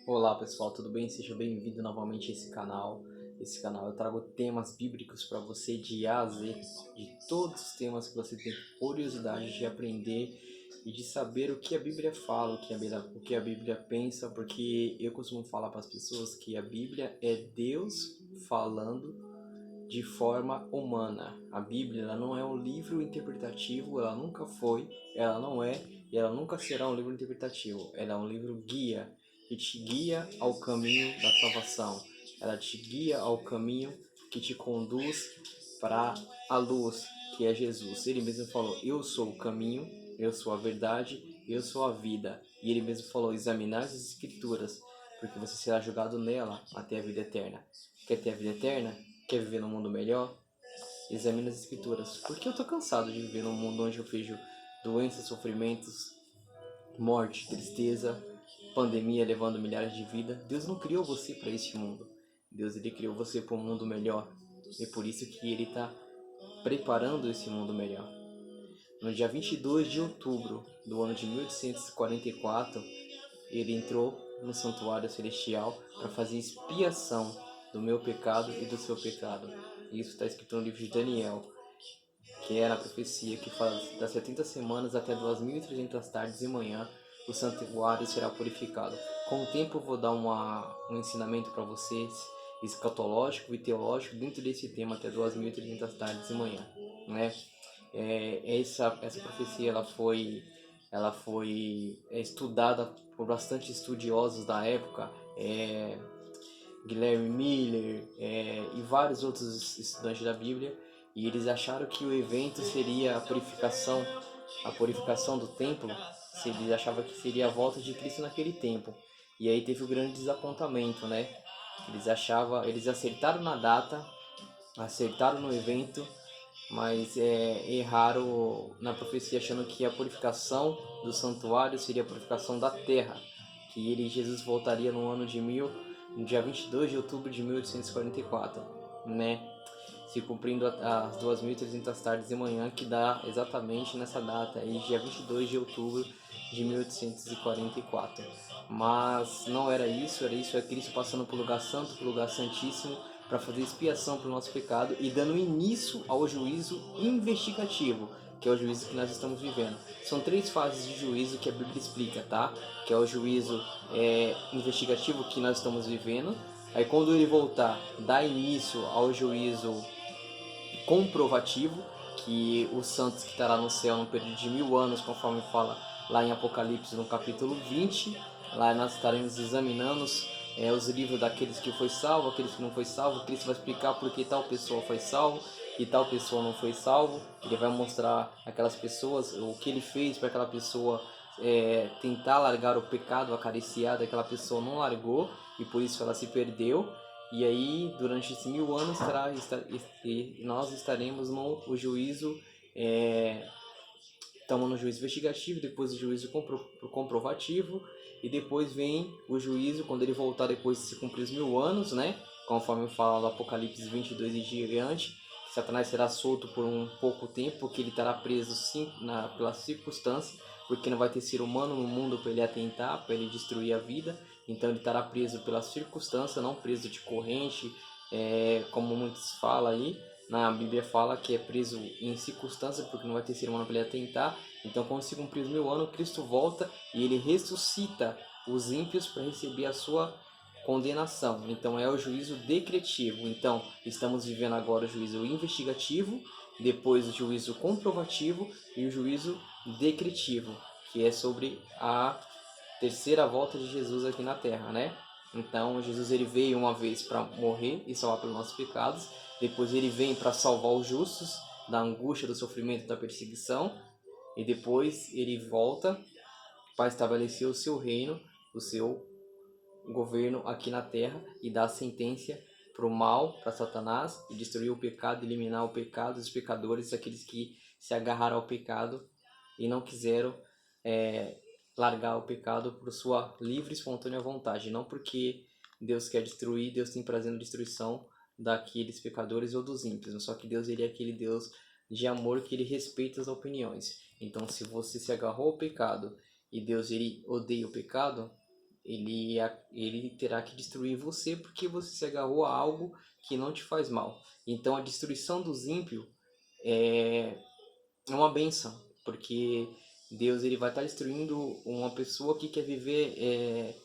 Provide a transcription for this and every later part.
Olá pessoal, tudo bem? Seja bem-vindo novamente a esse canal. Esse canal eu trago temas bíblicos para você de A a Z, de todos os temas que você tem curiosidade de aprender e de saber o que a Bíblia fala, o que a Bíblia pensa, porque eu costumo falar para as pessoas que a Bíblia é Deus falando de forma humana. A Bíblia ela não é um livro interpretativo, ela nunca foi, ela não é e ela nunca será um livro interpretativo. Ela é um livro guia que te guia ao caminho da salvação. Ela te guia ao caminho que te conduz para a luz, que é Jesus. Ele mesmo falou: Eu sou o caminho, eu sou a verdade, eu sou a vida. E ele mesmo falou: Examinar as Escrituras, porque você será julgado nela até a vida eterna. Quer ter a vida eterna? Quer viver num mundo melhor? Examine as Escrituras. Porque eu tô cansado de viver num mundo onde eu vejo doenças, sofrimentos, morte, tristeza, pandemia levando milhares de vidas. Deus não criou você para este mundo. Deus ele criou você para um mundo melhor. E por isso que ele está preparando esse mundo melhor. No dia 22 de outubro do ano de 1844, ele entrou no santuário celestial para fazer expiação do meu pecado e do seu pecado. Isso está escrito no livro de Daniel, que era a profecia que fala das 70 semanas até 2.300 tardes e manhã o santuário será purificado. Com o tempo eu vou dar um ensinamento para vocês, escatológico e teológico, dentro desse tema até 2.300 tardes e manhã, né? Essa profecia ela foi estudada por bastante estudiosos da época, Guilherme Miller e vários outros estudantes da Bíblia, e eles acharam que o evento seria a purificação do templo. Eles achavam que seria a volta de Cristo naquele tempo. E aí teve o grande desapontamento, né? Eles acertaram na data, acertaram no evento, mas erraram na profecia, achando que a purificação do santuário seria a purificação da terra, que Jesus voltaria no dia 22 de outubro de 1844, né? Se cumprindo as 2.300 tardes de manhã, que dá exatamente nessa data aí, dia 22 de outubro de 1844. Mas não era isso, é Cristo passando por lugar santo, por lugar santíssimo, para fazer expiação pelo nosso pecado e dando início ao juízo investigativo, que é o juízo que nós estamos vivendo. São 3 fases de juízo que a Bíblia explica, tá? Que é o juízo investigativo que nós estamos vivendo. Aí quando ele voltar, dá início ao juízo comprovativo, que os santos que estará no céu no período de 1000 anos, conforme fala lá em Apocalipse no capítulo 20, lá nós estaremos examinando os livros daqueles que foi salvo, aqueles que não foi salvo. Cristo vai explicar por que tal pessoa foi salvo e tal pessoa não foi salvo. Ele vai mostrar aquelas pessoas, o que ele fez para aquela pessoa tentar largar o pecado acariciado, aquela pessoa não largou e por isso ela se perdeu. E aí, durante esses 1000 anos, nós estaremos no juízo, estamos no juízo investigativo, depois o juízo comprovativo, e depois vem o juízo, quando ele voltar depois de se cumprir os 1000 anos, né? Conforme fala no Apocalipse 22 e diante, Satanás será solto por um pouco tempo, porque ele estará preso pela circunstância, porque não vai ter ser humano no mundo para ele atentar, para ele destruir a vida. Então ele estará preso pela circunstância, não preso de corrente, como muitos falam aí. Na Bíblia fala que é preso em circunstância, porque não vai ter ser humano para ele atentar. Então quando se cumprir os 1000 anos, Cristo volta e ele ressuscita os ímpios para receber a sua condenação. Então é o juízo decretivo. Então estamos vivendo agora o juízo investigativo, depois o juízo comprovativo e o juízo decretivo, que é sobre a terceira volta de Jesus aqui na Terra, né? Então Jesus ele veio uma vez para morrer e salvar pelos nossos pecados, depois ele vem para salvar os justos da angústia, do sofrimento, da perseguição, e depois ele volta para estabelecer o seu reino, o seu governo aqui na Terra e dar a sentença para o mal, para Satanás, e destruir o pecado, eliminar o pecado, os pecadores, aqueles que se agarraram ao pecado e não quiseram largar o pecado por sua livre e espontânea vontade, não porque Deus quer destruir, Deus tem prazer na destruição daqueles pecadores ou dos ímpios, só que Deus ele é aquele Deus de amor que ele respeita as opiniões. Então se você se agarrou ao pecado e Deus ele odeia o pecado, ele terá que destruir você porque você se agarrou a algo que não te faz mal. Então a destruição dos ímpios é uma benção, porque Deus ele vai estar destruindo uma pessoa que quer viver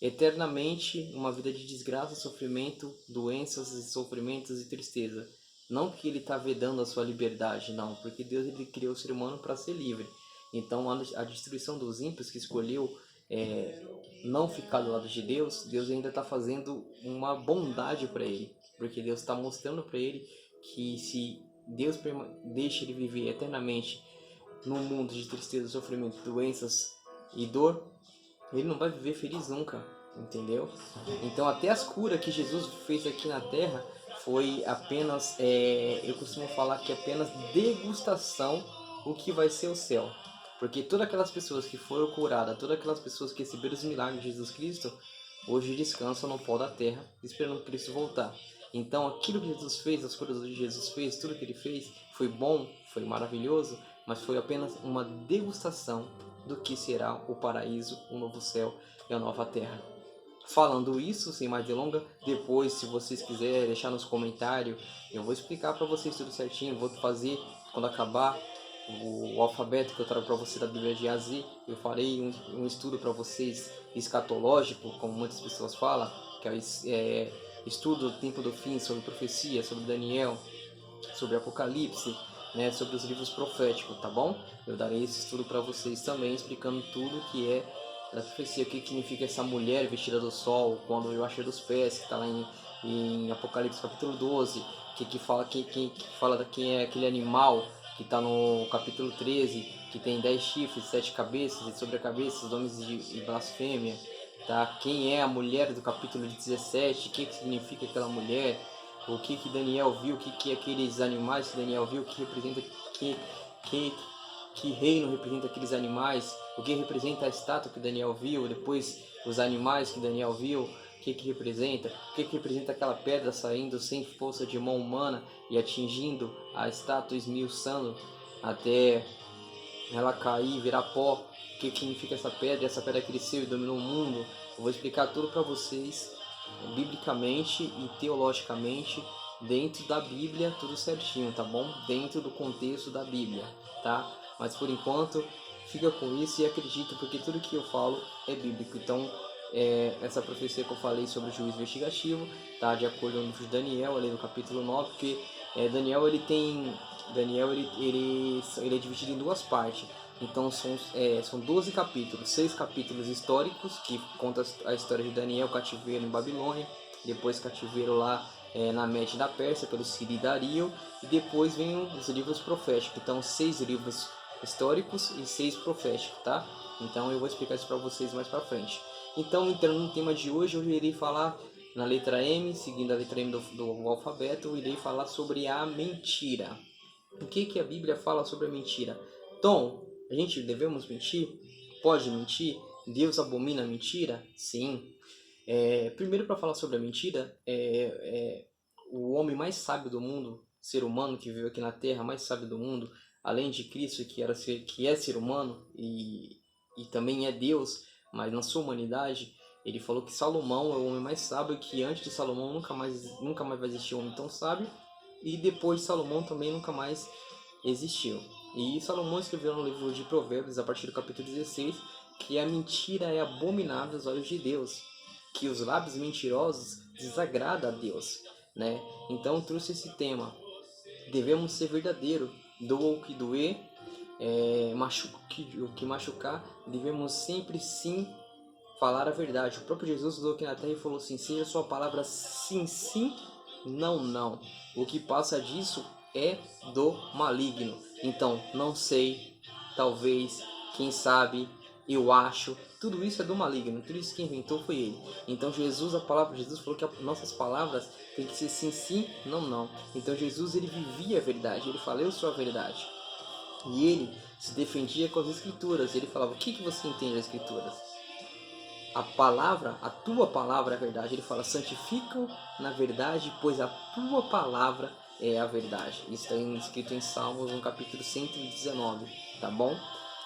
eternamente uma vida de desgraça, sofrimento, doenças, sofrimentos e tristeza. Não que ele está vedando a sua liberdade, não, porque Deus ele criou o ser humano para ser livre. Então a destruição dos ímpios que escolheu não ficar do lado de Deus, Deus ainda está fazendo uma bondade para ele, porque Deus está mostrando para ele que se Deus deixa ele viver eternamente num mundo de tristeza, sofrimento, doenças e dor, ele não vai viver feliz nunca, entendeu? Então até as curas que Jesus fez aqui na Terra foi apenas, eu costumo falar que é apenas degustação o que vai ser o céu. Porque todas aquelas pessoas que foram curadas, todas aquelas pessoas que receberam os milagres de Jesus Cristo, hoje descansam no pó da terra, esperando Cristo voltar. Então aquilo que Jesus fez, as coisas que Jesus fez, tudo que ele fez, foi bom, foi maravilhoso, mas foi apenas uma degustação do que será o paraíso, o novo céu e a nova terra. Falando isso, sem mais delongas, depois, se vocês quiserem deixar nos comentários, eu vou explicar para vocês tudo certinho. Vou fazer, quando acabar o alfabeto que eu trago para você da Bíblia de A a Z, eu farei um estudo para vocês escatológico, como muitas pessoas falam, que é estudo do tempo do fim, sobre profecia, sobre Daniel, sobre Apocalipse, né, sobre os livros proféticos, tá bom? Eu darei esse estudo para vocês também, explicando tudo que é da profecia, o que significa essa mulher vestida do sol, quando eu achei dos pés, que está lá em Apocalipse capítulo 12, que fala que fala de quem é aquele animal, que está no capítulo 13, que tem 10 chifres, 7 cabeças, e sobre a cabeça nomes de blasfêmia, tá? Quem é a mulher do capítulo 17, o que significa aquela mulher, o que Daniel viu, o que aqueles animais que Daniel viu, que representa que reino representa aqueles animais, o que representa a estátua que Daniel viu, depois os animais que Daniel viu, o que representa, o que representa aquela pedra saindo sem força de mão humana e atingindo a estátua, esmiuçando até ela cair, virar pó, o que significa essa pedra cresceu e dominou o mundo. Eu vou explicar tudo para vocês, biblicamente e teologicamente, dentro da Bíblia, tudo certinho, tá bom? Dentro do contexto da Bíblia, tá? Mas por enquanto, fica com isso e acredita, porque tudo que eu falo é bíblico. Então, essa profecia que eu falei sobre o juízo investigativo, tá? De acordo com o livro de Daniel, ali no capítulo 9, porque Daniel ele é dividido em duas partes. Então são 12 capítulos, 6 capítulos históricos, que conta a história de Daniel, cativeiro em Babilônia, depois cativeiro lá na Média da Pérsia, pelo Ciro e Dario, e depois vem os livros proféticos. Então 6 livros históricos e 6 proféticos, tá? Então eu vou explicar isso para vocês mais para frente. Então, entrando no tema de hoje, eu irei falar na letra M, seguindo a letra M do alfabeto, eu irei falar sobre a mentira. O que a Bíblia fala sobre a mentira? Tom, a gente devemos mentir? Pode mentir? Deus abomina a mentira? Sim. Primeiro, para falar sobre a mentira, o homem mais sábio do mundo, ser humano que vive aqui na Terra, mais sábio do mundo, além de Cristo, que é ser humano e também é Deus, mas na sua humanidade, ele falou que Salomão é o homem mais sábio, e que antes de Salomão nunca mais vai existir um homem tão sábio, e depois de Salomão também nunca mais existiu. E Salomão escreveu no livro de Provérbios, a partir do capítulo 16, que a mentira é abominável aos olhos de Deus, que os lábios mentirosos desagradam a Deus, né? Então trouxe esse tema. Devemos ser verdadeiro, doa o que doer, machuca o que machucar, devemos sempre sim falar a verdade. O próprio Jesus usou aqui na terra e falou assim: seja sua palavra sim, sim, não, não. O que passa disso é do maligno. Então, não sei, talvez, quem sabe, eu acho, tudo isso é do maligno, tudo isso que inventou foi ele. Então Jesus, a palavra de Jesus falou que nossas palavras tem que ser sim, sim, não, não. Então Jesus, ele vivia a verdade, ele falou: eu sou a verdade. E ele se defendia com as escrituras. Ele falava: o que você entende das escrituras? A tua palavra é a verdade. Ele fala: santifica-o na verdade, pois a tua palavra é a verdade. Isso está escrito em Salmos, no capítulo 119, tá bom?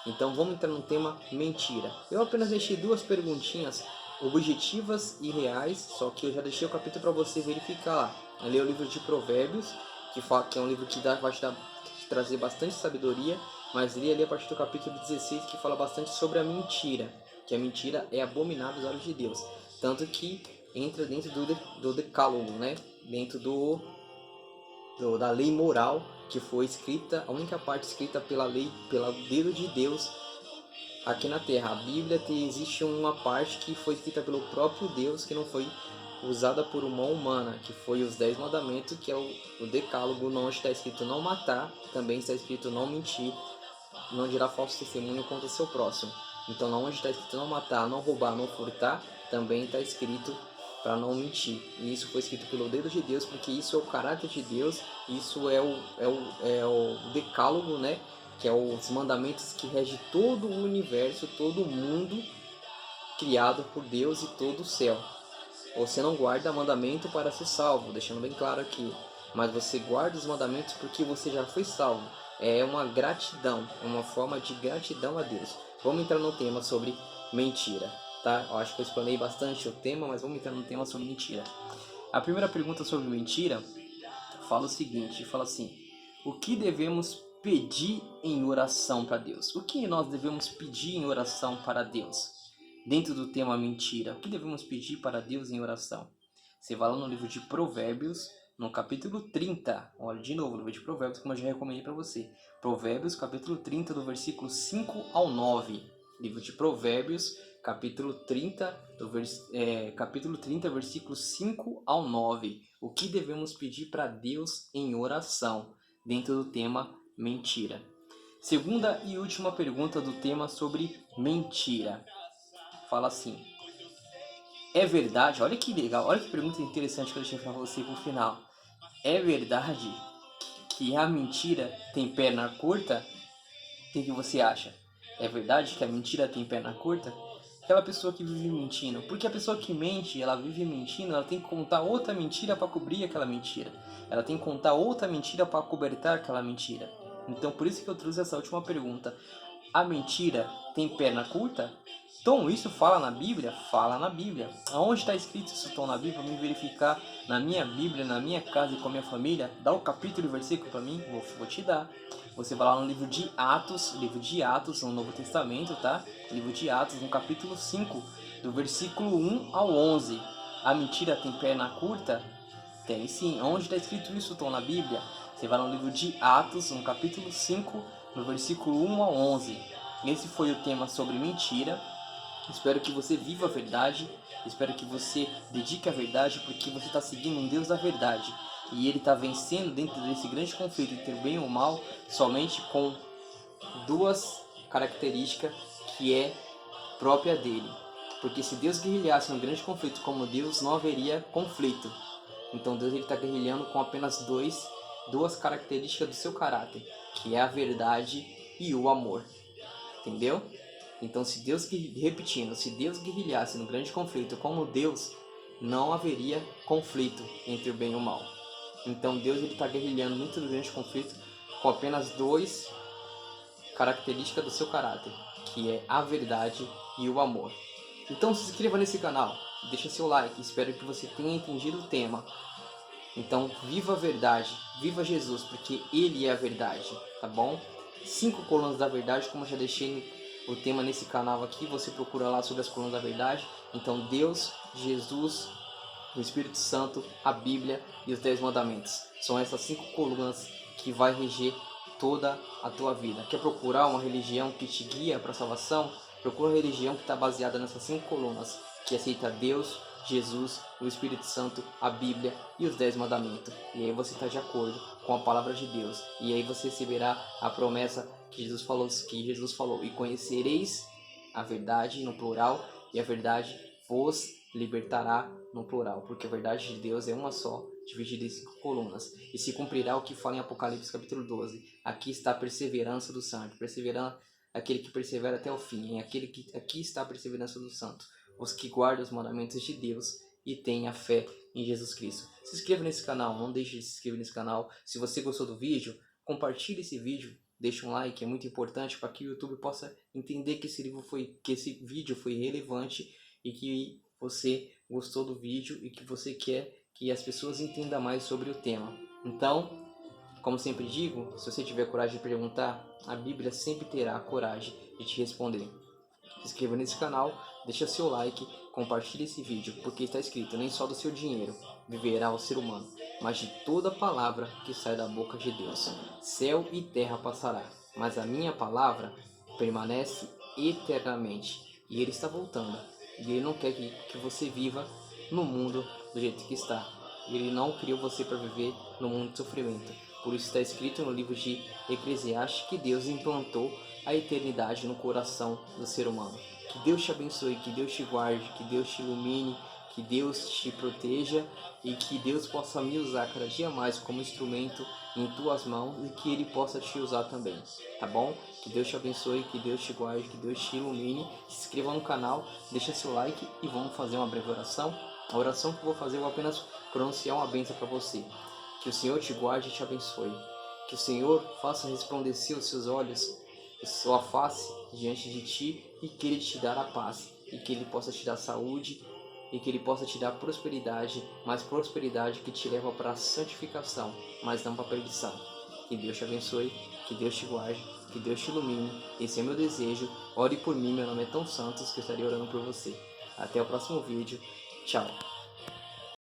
Então vamos entrar no tema mentira. Eu apenas deixei duas perguntinhas objetivas e reais, só que eu já deixei o capítulo para você verificar lá. Ali é o livro de Provérbios, que é um livro que vai te trazer bastante sabedoria, mas ali a partir do capítulo 16 que fala bastante sobre a mentira, que a mentira é abominável aos olhos de Deus, tanto que entra dentro do decálogo, né? Dentro da lei moral que foi escrita, a única parte escrita pela lei, pelo dedo de Deus aqui na Terra. A Bíblia existe uma parte que foi escrita pelo próprio Deus, que não foi usada por uma mão humana, que foi os 10 mandamentos, que é o decálogo, onde está escrito não matar, também está escrito não mentir, não dirá falso testemunho contra o seu próximo. Então, onde está escrito não matar, não roubar, não furtar, também está escrito para não mentir. E isso foi escrito pelo dedo de Deus, porque isso é o caráter de Deus, isso é o decálogo, né? Que é os mandamentos que regem todo o universo, todo o mundo criado por Deus e todo o céu. Você não guarda mandamento para ser salvo, deixando bem claro aqui, mas você guarda os mandamentos porque você já foi salvo. É uma gratidão, é uma forma de gratidão a Deus. Vamos entrar no tema sobre mentira, tá? Eu acho que eu explanei bastante o tema, mas vamos entrar no tema sobre mentira. A primeira pergunta sobre mentira fala o seguinte, fala assim: o que devemos pedir em oração para Deus? O que nós devemos pedir em oração para Deus? Dentro do tema mentira, o que devemos pedir para Deus em oração? Você vai lá no livro de Provérbios, no capítulo 30. Olha de novo, no livro de Provérbios, como eu já recomendei para você. Provérbios, capítulo 30, do versículo 5 ao 9. Livro de Provérbios, capítulo 30, capítulo 30, versículo 5 ao 9. O que devemos pedir para Deus em oração, dentro do tema mentira? Segunda e última pergunta do tema sobre mentira. Fala assim: é verdade? Olha que legal, olha que pergunta interessante que eu deixei para você pro final. É verdade que a mentira tem perna curta? O que você acha? É verdade que a mentira tem perna curta? Aquela pessoa que vive mentindo. Porque a pessoa que mente, ela vive mentindo, ela tem que contar outra mentira para cobrir aquela mentira. Ela tem que contar outra mentira para cobertar aquela mentira. Então por isso que eu trouxe essa última pergunta. A mentira tem perna curta? Tom, isso fala na Bíblia? Fala na Bíblia. Aonde está escrito isso, Tom, na Bíblia? Para mim verificar na minha Bíblia, na minha casa e com a minha família. Dá o capítulo e versículo para mim, vou te dar. Você vai lá no livro de Atos, no Novo Testamento, tá? Livro de Atos, no capítulo 5, do versículo 1 ao 11. A mentira tem perna curta? Tem sim. Onde está escrito isso, Tom, na Bíblia? Você vai no livro de Atos, no capítulo 5, no versículo 1 ao 11. Esse foi o tema sobre mentira. Espero que você viva a verdade. Espero que você dedique a verdade, porque você está seguindo um Deus da verdade. E Ele está vencendo dentro desse grande conflito entre o bem e o mal somente com duas características que é própria dele. Porque se Deus guerrilhasse um grande conflito como Deus, não haveria conflito. Então Deus está guerrilhando com apenas duas características do seu caráter, que é a verdade e o amor. Entendeu? Então se Deus guerrilhasse no grande conflito como Deus, não haveria conflito entre o bem e o mal. Então Deus está guerrilhando dentro do grande conflito com apenas duas características do seu caráter, que é a verdade e o amor. Então se inscreva nesse canal, deixa seu like, espero que você tenha entendido o tema. Então viva a verdade, viva Jesus, porque Ele é a verdade, tá bom? 5 colunas da verdade, como eu já deixei o tema nesse canal aqui, você procura lá sobre as colunas da verdade. Então Deus, Jesus, o Espírito Santo, a Bíblia e os 10 mandamentos. São essas 5 colunas que vai reger toda a tua vida. Quer procurar uma religião que te guia para a salvação? Procura uma religião que está baseada nessas 5 colunas, que aceita Deus, Jesus, o Espírito Santo, a Bíblia e os 10 mandamentos. E aí você está de acordo com a palavra de Deus. E aí você receberá a promessa que Jesus falou. E conhecereis a verdade, no plural, e a verdade vos libertará, no plural. Porque a verdade de Deus é uma só, dividida em 5 colunas. E se cumprirá o que fala em Apocalipse capítulo 12. Aqui está a perseverança do santo. Perseverando aquele que persevera até o fim. Aqui está a perseverança do santo. Os que guardam os mandamentos de Deus e têm a fé em Jesus Cristo. Se inscreva nesse canal, não deixe de se inscrever nesse canal. Se você gostou do vídeo, compartilhe esse vídeo, deixe um like, é muito importante para que o YouTube possa entender que esse vídeo foi relevante e que você gostou do vídeo e que você quer que as pessoas entendam mais sobre o tema. Então, como sempre digo, se você tiver coragem de perguntar, a Bíblia sempre terá a coragem de te responder. Se inscreva nesse canal, deixa seu like, compartilhe esse vídeo, porque está escrito: nem só do seu dinheiro viverá o ser humano, mas de toda palavra que sai da boca de Deus. Céu e terra passará, mas a minha palavra permanece eternamente. E Ele está voltando. E Ele não quer que você viva no mundo do jeito que está. Ele não criou você para viver no mundo de sofrimento. Por isso está escrito no livro de Eclesiastes que Deus implantou a eternidade no coração do ser humano. Que Deus te abençoe, que Deus te guarde, que Deus te ilumine, que Deus te proteja e que Deus possa me usar cada dia mais como instrumento em tuas mãos e que Ele possa te usar também, tá bom? Que Deus te abençoe, que Deus te guarde, que Deus te ilumine. Se inscreva no canal, deixa seu like e vamos fazer uma breve oração. A oração que eu vou fazer, eu vou apenas pronunciar uma bênção para você. Que o Senhor te guarde e te abençoe. Que o Senhor faça resplandecer os seus olhos, a sua face diante de ti e que Ele te dará a paz. E que Ele possa te dar saúde e que Ele possa te dar prosperidade, mas prosperidade que te leva para a santificação, mas não para a perdição. Que Deus te abençoe, que Deus te guarde, que Deus te ilumine. Esse é meu desejo. Ore por mim, meu nome é Tom Santos, que eu estarei orando por você. Até o próximo vídeo. Tchau.